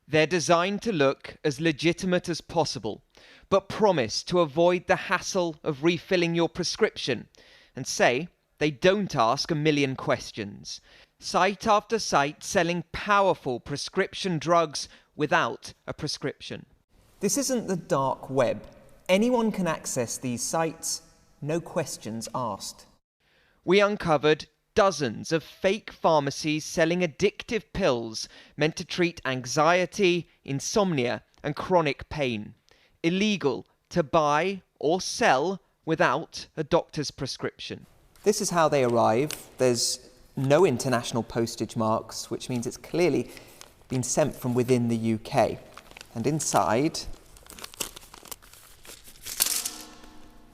They're designed to look as legitimate as possible, but promise to avoid the hassle of refilling your prescription and say they don't ask a million questions. Site after site selling powerful prescription drugs without a prescription. This isn't the dark web. Anyone can access these sites, no questions asked. We uncovered dozens of fake pharmacies selling addictive pills meant to treat anxiety, insomnia, and chronic pain. Illegal to buy or sell without a doctor's prescription. This is how they arrive. There's no international postage marks, which means it's clearly been sent from within the UK. And inside,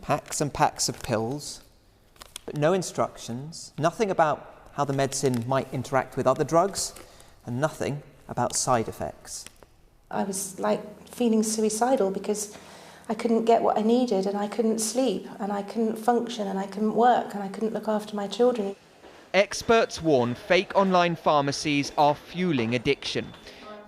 packs and packs of pills, but no instructions, nothing about how the medicine might interact with other drugs, and nothing about side effects. I was like feeling suicidal because I couldn't get what I needed, and I couldn't sleep, and I couldn't function, and I couldn't work, and I couldn't look after my children. Experts warn fake online pharmacies are fueling addiction.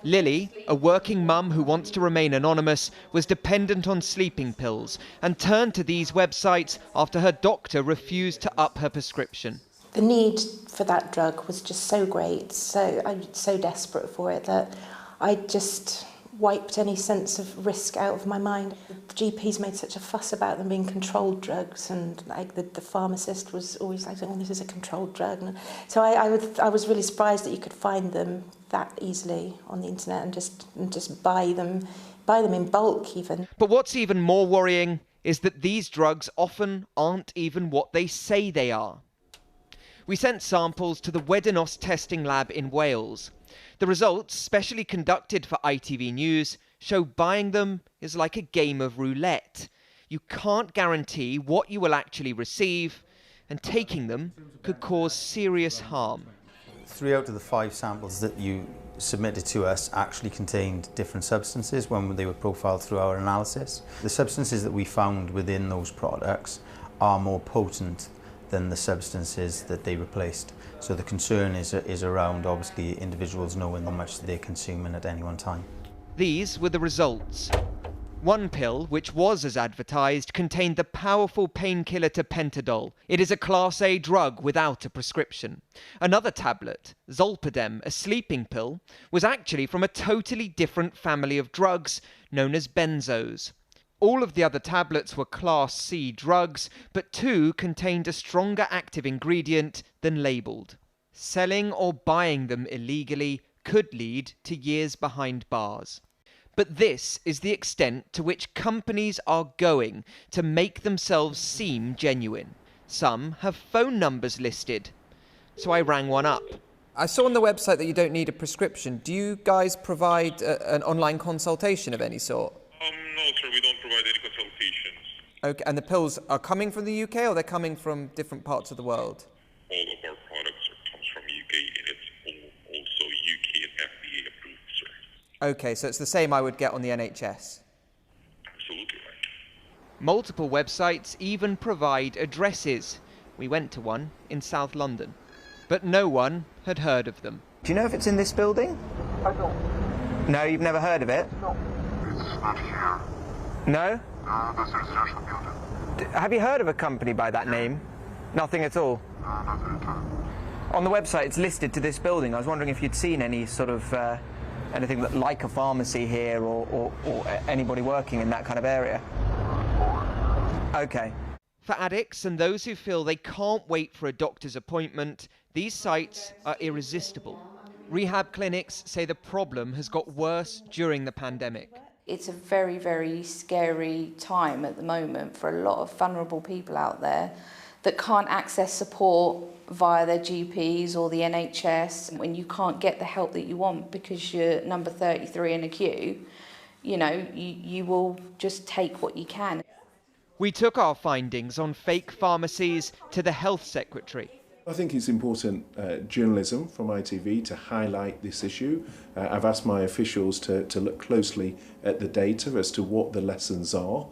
Lily, a working mum who wants to remain anonymous, was dependent on sleeping pills and turned to these websites after her doctor refused to up her prescription. The need for that drug was just so great, so I was so desperate for it that I just wiped any sense of risk out of my mind. The GPs made such a fuss about them being controlled drugs, and like the pharmacist was always like, "Oh, this is a controlled drug." And so I was really surprised that you could find them that easily on the internet and just buy them in bulk even. But what's even more worrying is that these drugs often aren't even what they say they are. We sent samples to the Weddinos testing lab in Wales. The results, specially conducted for ITV News, show buying them is like a game of roulette. You can't guarantee what you will actually receive, and taking them could cause serious harm. 3 out of the 5 samples that you submitted to us actually contained different substances when they were profiled through our analysis. The substances that we found within those products are more potent than the substances that they replaced. So the concern is around, obviously, individuals knowing how much they're consuming at any one time. These were the results. One pill, which was as advertised, contained the powerful painkiller tapentadol. It is a Class A drug without a prescription. Another tablet, Zolpidem, a sleeping pill, was actually from a totally different family of drugs known as benzos. All of the other tablets were Class C drugs, but 2 contained a stronger active ingredient than labelled. Selling or buying them illegally could lead to years behind bars. But this is the extent to which companies are going to make themselves seem genuine. Some have phone numbers listed, so I rang one up. I saw on the website that you don't need a prescription. Do you guys provide an online consultation of any sort? No, sir, we don't provide any consultations. Okay, and the pills are coming from the UK or they're coming from different parts of the world? All of our products comes from UK, and it's also UK and FDA approved, sir. Okay, so it's the same I would get on the NHS? Absolutely right. Multiple websites even provide addresses. We went to one in South London, but no one had heard of them. Do you know if it's in this building? I don't. No, you've never heard of it? No. It's not here. No? No, that's a residential building. Have you heard of a company by that name? Nothing at all? No, nothing at all. On the website it's listed to this building. I was wondering if you'd seen any sort of anything like a pharmacy here or anybody working in that kind of area. Okay. For addicts and those who feel they can't wait for a doctor's appointment, these sites are irresistible. Rehab clinics say the problem has got worse during the pandemic. It's a very, very scary time at the moment for a lot of vulnerable people out there that can't access support via their GPs or the NHS. When you can't get the help that you want because you're number 33 in a queue, you know, you will just take what you can. We took our findings on fake pharmacies to the Health Secretary. I think it's important journalism from ITV to highlight this issue. I've asked my officials to look closely at the data as to what the lessons are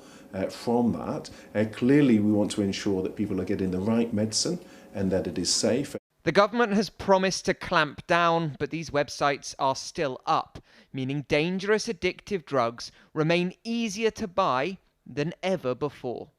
from that. Clearly we want to ensure that people are getting the right medicine and that it is safe. The government has promised to clamp down, but these websites are still up. meaning dangerous addictive drugs remain easier to buy than ever before.